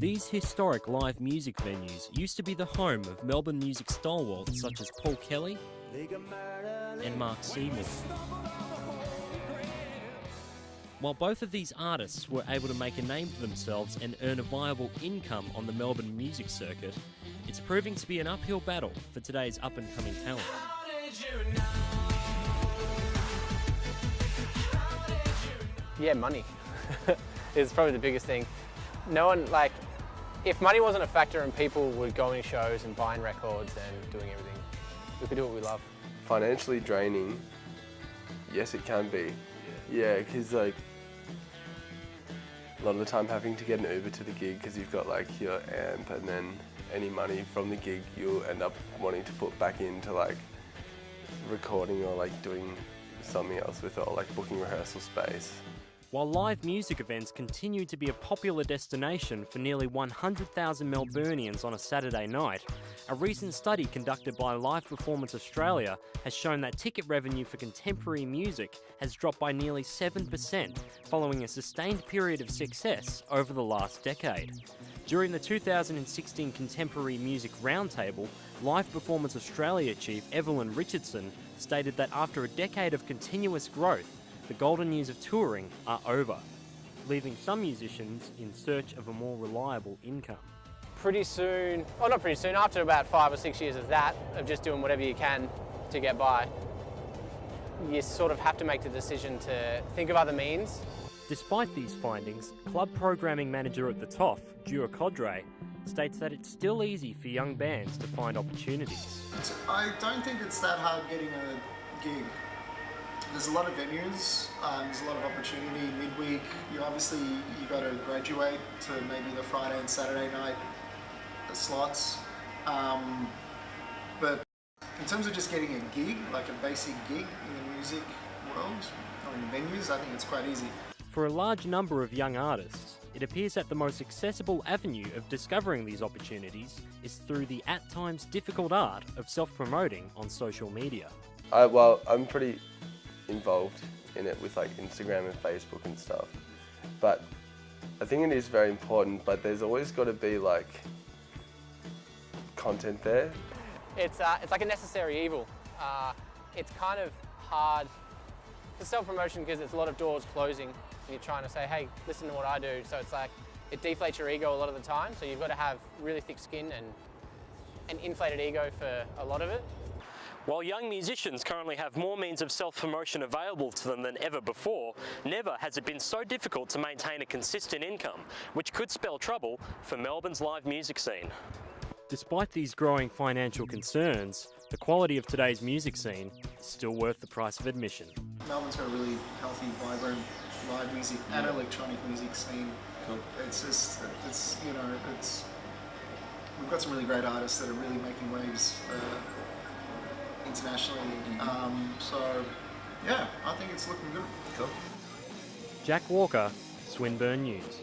These historic live music venues used to be the home of Melbourne music stalwarts such as Paul Kelly and Mark Seymour. While both of these artists were able to make a name for themselves and earn a viable income on the Melbourne music circuit, it's proving to be an uphill battle for today's up-and-coming talent. Yeah, money is probably the biggest thing. No one, if money wasn't a factor and people would go into shows and buying records and doing everything, we could do what we love. Financially draining, yes it can be. Yeah, because a lot of the time having to get an Uber to the gig because you've got your amp, and then any money from the gig you'll end up wanting to put back into recording or doing something else with it, or booking rehearsal space. While live music events continue to be a popular destination for nearly 100,000 Melburnians on a Saturday night, a recent study conducted by Live Performance Australia has shown that ticket revenue for contemporary music has dropped by nearly 7% following a sustained period of success over the last decade. During the 2016 Contemporary Music Roundtable, Live Performance Australia chief Evelyn Richardson stated that after a decade of continuous growth, the golden years of touring are over, leaving some musicians in search of a more reliable income. Pretty soon, well not pretty soon, after about 5 or 6 years of that, of just doing whatever you can to get by, you sort of have to make the decision to think of other means. Despite these findings, club programming manager at the TOFF, Dura Codre, states that it's still easy for young bands to find opportunities. I don't think it's that hard getting a gig. There's a lot of venues, there's a lot of opportunity midweek. You got to graduate to maybe the Friday and Saturday night slots. But in terms of just getting a gig, like a basic gig in the music world, or in venues, I think it's quite easy. For a large number of young artists, it appears that the most accessible avenue of discovering these opportunities is through the at times difficult art of self-promoting on social media. I'm pretty involved in it with Instagram and Facebook and stuff, but I think it is very important, but there's always got to be content there. It's like a necessary evil. It's kind of hard for self-promotion because it's a lot of doors closing and you're trying to say, hey, listen to what I do. So it's it deflates your ego a lot of the time, so you've got to have really thick skin and an inflated ego for a lot of it. While young musicians currently have more means of self-promotion available to them than ever before, never has it been so difficult to maintain a consistent income, which could spell trouble for Melbourne's live music scene. Despite these growing financial concerns, the quality of today's music scene is still worth the price of admission. Melbourne's got a really healthy, vibrant live music and electronic music scene. Cool. We've got some really great artists that are really making waves internationally. So yeah, I think it's looking good. Cool. Jack Walker, Swinburne News.